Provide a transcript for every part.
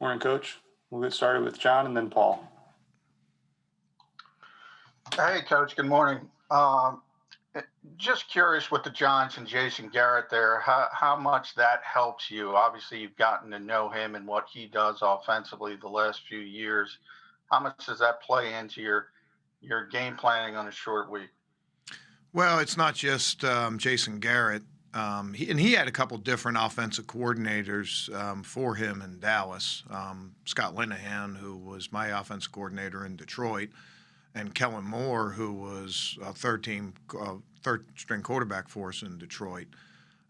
Morning, Coach. We'll get started with John and then Paul. Hey, Coach. Good morning. Just curious with the Giants and Jason Garrett there, how much that helps you. Obviously, you've gotten to know him and what he does offensively the last few years. How much does that play into your game planning on a short week? Well, it's not just Jason Garrett. He had a couple different offensive coordinators for him in Dallas. Scott Linehan, who was my offensive coordinator in Detroit, and Kellen Moore, who was a third-string quarterback for us in Detroit.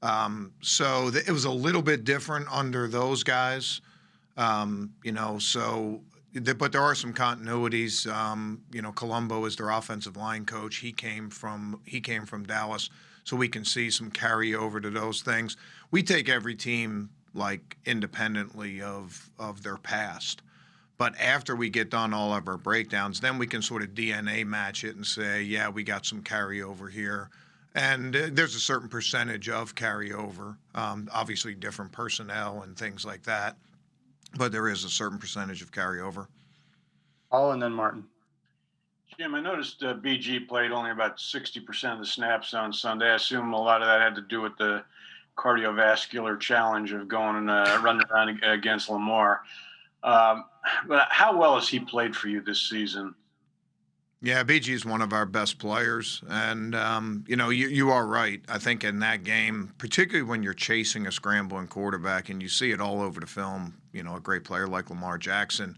It was a little bit different under those guys, but there are some continuities. Colombo is their offensive line coach. He came from Dallas, so we can see some carryover to those things. We take every team like independently of their past. But after we get done all of our breakdowns, then we can sort of DNA match it and say, yeah, we got some carryover here. And there's a certain percentage of carryover, obviously different personnel and things like that. But there is a certain percentage of carryover. Paul and then Martin. Jim, I noticed BG played only about 60% of the snaps on Sunday. I assume a lot of that had to do with the cardiovascular challenge of going and running around against Lamar. But how well has he played for you this season? Yeah, BG is one of our best players. And, you are right. I think in that game, particularly when you're chasing a scrambling quarterback and you see it all over the film, a great player like Lamar Jackson,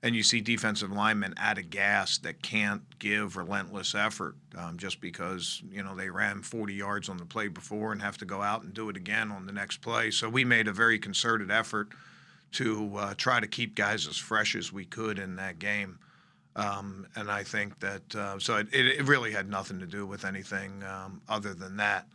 and you see defensive linemen out of gas that can't give relentless effort just because, they ran 40 yards on the play before and have to go out and do it again on the next play. So we made a very concerted effort to try to keep guys as fresh as we could in that game. And I think that it really had nothing to do with anything other than that.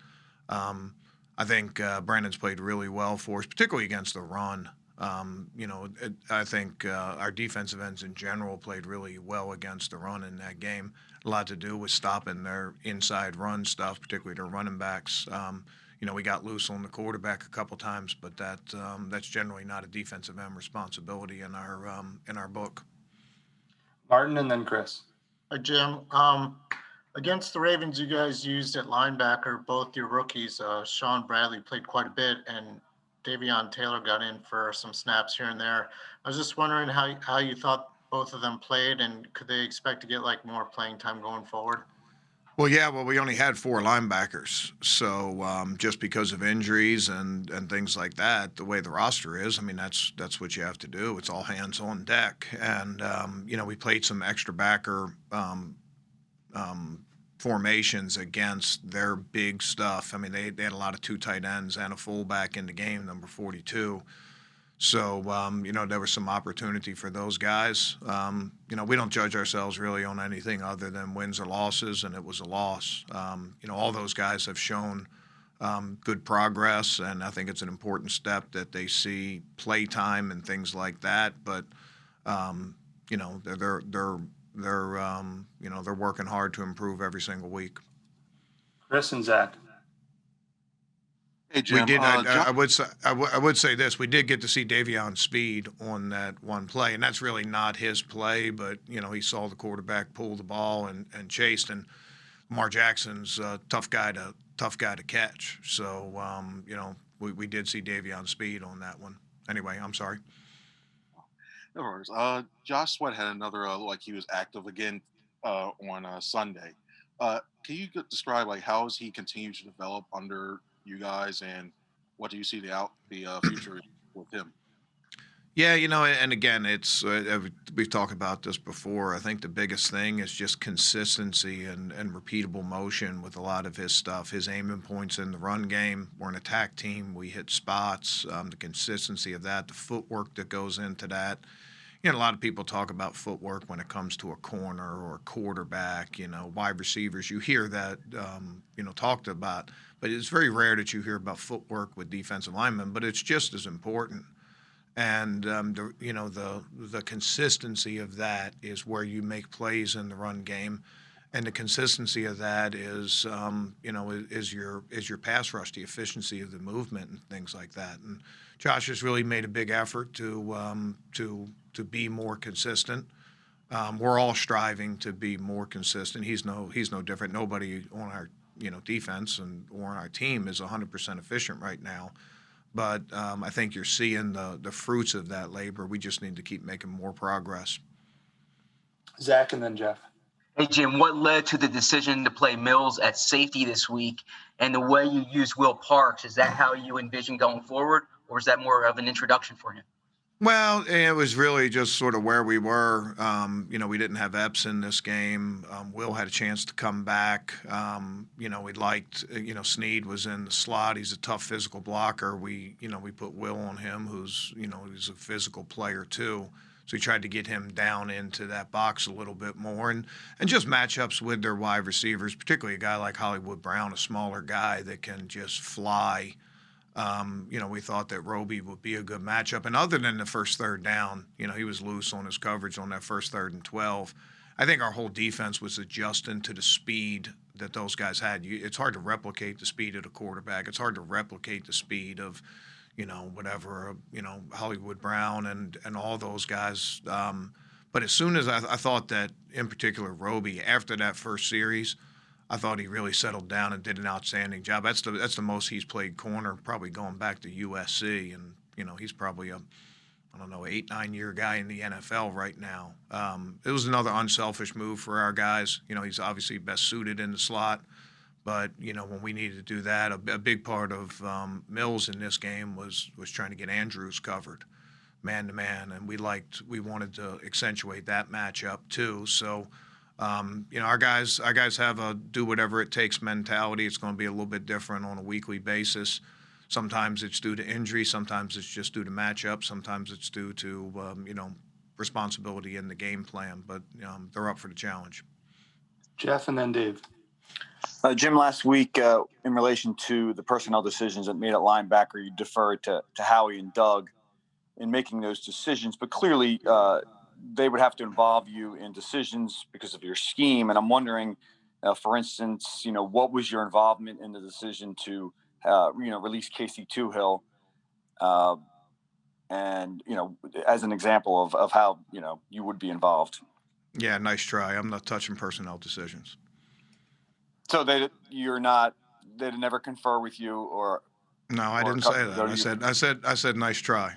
I think Brandon's played really well for us, particularly against the run. I think our defensive ends in general played really well against the run in that game. A lot to do with stopping their inside run stuff, particularly their running backs. We got loose on the quarterback a couple times, but that's generally not a defensive end responsibility in our book. Martin and then Chris. Hi, Jim. Against the Ravens, you guys used at linebacker both your rookies. Sean Bradley played quite a bit, and Davion Taylor got in for some snaps here and there. I was just wondering how you thought both of them played, and could they expect to get more playing time going forward? Well, we only had 4 linebackers. So just because of injuries and things like that, the way the roster is, that's what you have to do. It's all hands on deck. And, we played some extra backer formations against their big stuff. They had a lot of 2 tight ends and a fullback in the game, number 42. So, there was some opportunity for those guys. We don't judge ourselves really on anything other than wins or losses, and it was a loss. All those guys have shown good progress, and I think it's an important step that they see play time and things like that. But, they're working hard to improve every single week. Chris and Zach. Hey, Jim. We did. I would say this: we did get to see Davion's speed on that one play, and that's really not his play. But he saw the quarterback pull the ball and chased, and Lamar Jackson's a tough guy to catch. So we did see Davion's speed on that one. Anyway, I'm sorry. No worries. Josh Sweat had another he was active again on Sunday. Can you describe how has he continued to develop under you guys, and what do you see the future with him? Yeah, and again, it's we've talked about this before. I think the biggest thing is just consistency and repeatable motion with a lot of his stuff. His aiming points in the run game. We're an attack team. We hit spots. The consistency of that, the footwork that goes into that. A lot of people talk about footwork when it comes to a corner or a quarterback, wide receivers. You hear that, talked about, but it's very rare that you hear about footwork with defensive linemen, but it's just as important. And, the consistency of that is where you make plays in the run game. And the consistency of that is, is your pass rush, the efficiency of the movement and things like that. And Josh has really made a big effort to be more consistent. We're all striving to be more consistent. He's no different. Nobody on our defense or on our team is 100% efficient right now. But I think you're seeing the fruits of that labor. We just need to keep making more progress. Zach and then Jeff. Hey, Jim, what led to the decision to play Mills at safety this week? And the way you use Will Parks, is that how you envision going forward, or is that more of an introduction for him? Well, it was really just sort of where we were. We didn't have Epps in this game. Will had a chance to come back. We liked, Snead was in the slot. He's a tough physical blocker. We put Will on him, who's a physical player too. So we tried to get him down into that box a little bit more, and just matchups with their wide receivers, particularly a guy like Hollywood Brown, a smaller guy that can just fly. We thought that Robey would be a good matchup. And other than the first third down, he was loose on his coverage on that first 3rd and 12. I think our whole defense was adjusting to the speed that those guys had. It's hard to replicate the speed of the quarterback. It's hard to replicate the speed of, Hollywood Brown and all those guys. But as soon as I thought that, in particular, Robey, after that first series, I thought he really settled down and did an outstanding job. That's the most he's played corner, probably going back to USC, and he's probably a 8-9 year guy in the NFL right now. It was another unselfish move for our guys. He's obviously best suited in the slot, but when we needed to do that, a big part of Mills in this game was trying to get Andrews covered, man to man, and we wanted to accentuate that matchup too. So. Our guys have a do whatever it takes mentality. It's going to be a little bit different on a weekly basis. Sometimes it's due to injury. Sometimes it's just due to matchup. Sometimes it's due to, responsibility in the game plan. But they're up for the challenge. Jeff and then Dave. Jim, last week, in relation to the personnel decisions that made at linebacker, you deferred to Howie and Doug in making those decisions. But clearly, they would have to involve you in decisions because of your scheme. And I'm wondering, for instance, what was your involvement in the decision to, release Casey Toohill? And, as an example of how, you would be involved. Yeah, nice try. I'm not touching personnel decisions. So they'd never confer with you or? No, I didn't say that. I said nice try.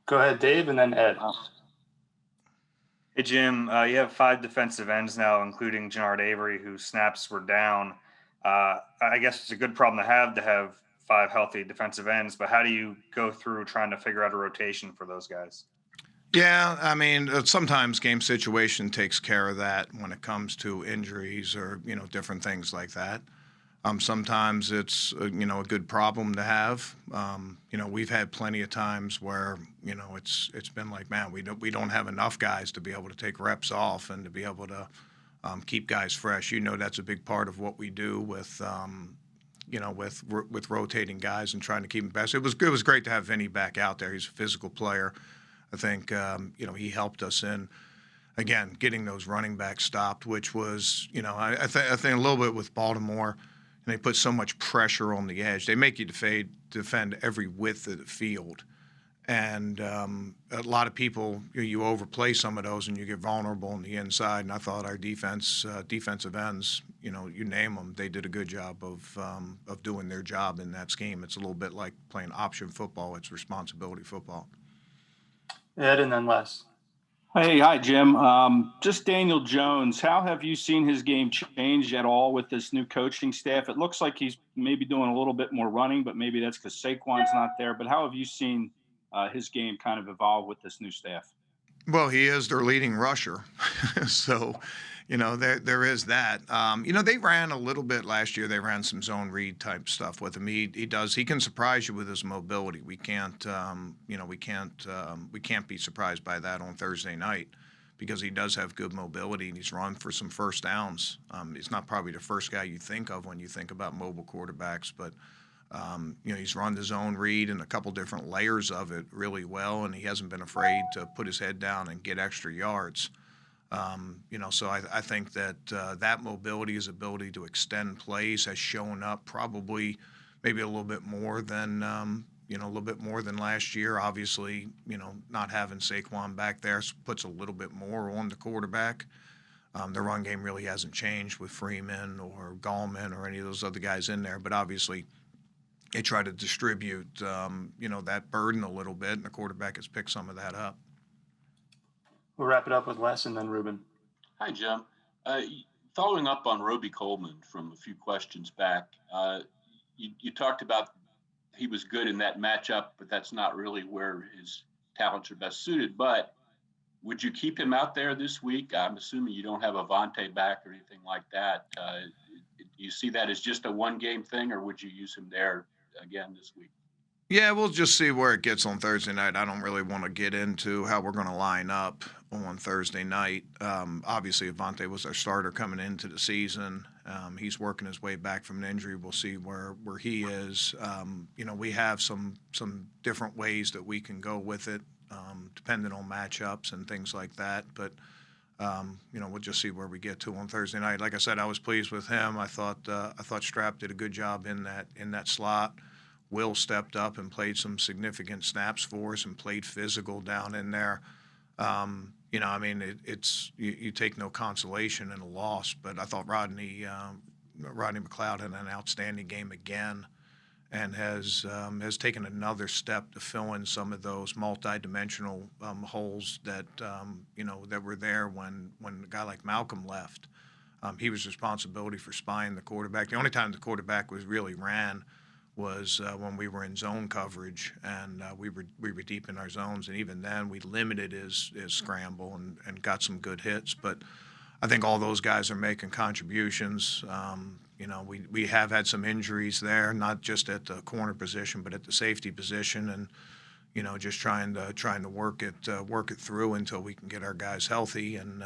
Go ahead, Dave, and then Ed. Hey, Jim, you have 5 defensive ends now, including Jannard Avery, whose snaps were down. I guess it's a good problem to have 5 healthy defensive ends, but how do you go through trying to figure out a rotation for those guys? Yeah, I mean, sometimes game situation takes care of that when it comes to injuries or, different things like that. Sometimes it's, a good problem to have. We've had plenty of times where, it's been like, man, we don't have enough guys to be able to take reps off and to be able to keep guys fresh. That's a big part of what we do with, with rotating guys and trying to keep them best. It was great to have Vinny back out there. He's a physical player. I think, he helped us in, again, getting those running backs stopped, which was, I think a little bit with Baltimore. And they put so much pressure on the edge. They make you defend every width of the field. And a lot of people, you overplay some of those and you get vulnerable on the inside. And I thought our defensive ends, you name them, they did a good job of doing their job in that scheme. It's a little bit like playing option football. It's responsibility football. Ed and then Les. Hey, hi, Jim. Just Daniel Jones. How have you seen his game change at all with this new coaching staff? It looks like he's maybe doing a little bit more running, but maybe that's because Saquon's not there. But how have you seen his game kind of evolve with this new staff? Well, he is their leading rusher. So, there is that. They ran a little bit last year. They ran some zone read type stuff with him. He can surprise you with his mobility. We can't be surprised by that on Thursday night because he does have good mobility and he's run for some first downs. He's not probably the first guy you think of when you think about mobile quarterbacks, but he's run the zone read and a couple different layers of it really well, and he hasn't been afraid to put his head down and get extra yards. So I think that that mobility, his ability to extend plays, has shown up probably maybe a little bit more than a little bit more than last year. Obviously, not having Saquon back there puts a little bit more on the quarterback. The run game really hasn't changed with Freeman or Gallman or any of those other guys in there, but obviously they try to distribute, that burden a little bit, and the quarterback has picked some of that up. We'll wrap it up with Les and then Ruben. Hi, Jim. Following up on robey-coleman from a few questions back, you talked about he was good in that matchup, but that's not really where his talents are best suited. But would you keep him out there this week? I'm assuming you don't have Avante back or anything like that. Do you see that as just a one-game thing, or would you use him there again this week? Yeah, we'll just see where it gets on Thursday night. I don't really want to get into how we're going to line up on Thursday night. Obviously, Avante was our starter coming into the season. He's working his way back from an injury. We'll see where he is. We have some different ways that we can go with it, depending on matchups and things like that. But we'll just see where we get to on Thursday night. Like I said, I was pleased with him. I thought Strap did a good job in that slot. Will stepped up and played some significant snaps for us and played physical down in there. You take no consolation in a loss, but I thought Rodney McLeod had an outstanding game again, and has taken another step to fill in some of those multi-dimensional holes that that were there when a guy like Malcolm left. He was responsibility for spying the quarterback. The only time the quarterback really ran was when we were in zone coverage, and we were deep in our zones, and even then we limited his scramble and got some good hits. But I think all those guys are making contributions. We have had some injuries there, not just at the corner position, but at the safety position, and just trying to work it through until we can get our guys healthy. And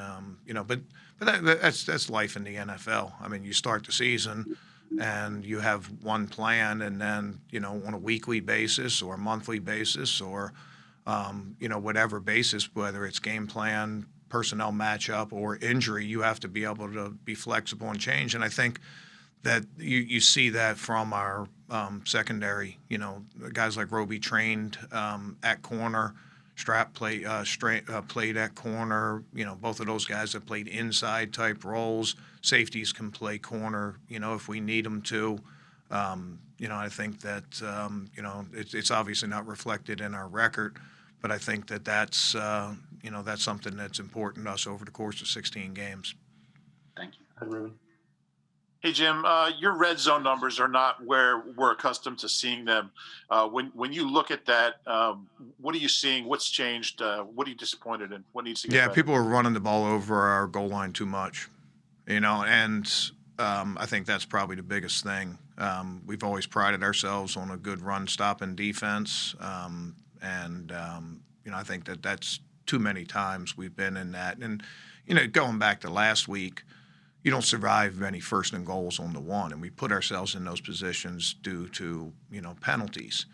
but that's life in the NFL. I mean, you start the season and you have one plan, and then on a weekly basis or a monthly basis or whatever basis, whether it's game plan, personnel matchup, or injury, you have to be able to be flexible and change. And I think that you see that from our secondary. Guys like Roby trained at corner. Strap played at corner. Both of those guys have played inside type roles. Safeties can play corner, if we need them to. I think that, it's obviously not reflected in our record, but I think that that's something that's important to us over the course of 16 games. Thank you. Hi, Ruben. Hey, Jim, your red zone numbers are not where we're accustomed to seeing them. When you look at that, what are you seeing? What's changed? What are you disappointed in? What needs to get better? People are running the ball over our goal line too much, and I think that's probably the biggest thing. We've always prided ourselves on a good run-stopping defense, I think that that's too many times we've been in that. And, going back to last week, you don't survive many first and goals on the one, and we put ourselves in those positions due to penalties.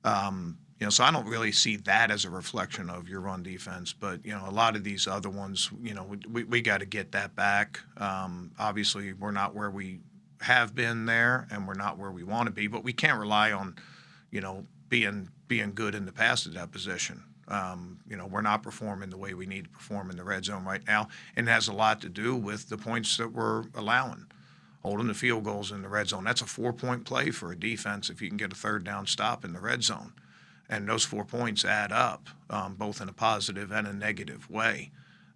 So I don't really see that as a reflection of your run defense, but a lot of these other ones, we got to get that back. Obviously, we're not where we have been there, and we're not where we want to be, but we can't rely on being good in the pass at that position. We're not performing the way we need to perform in the red zone right now, and it has a lot to do with the points that we're allowing. Holding the field goals in the red zone, that's a 4-point play for a defense if you can get a third down stop in the red zone. And those 4 points add up, both in a positive and a negative way.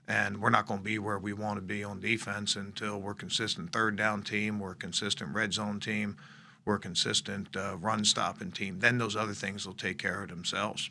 And we're not going to be where we want to be on defense until we're a consistent third down team, we're a consistent red zone team, we're a consistent run stopping team. Then those other things will take care of themselves.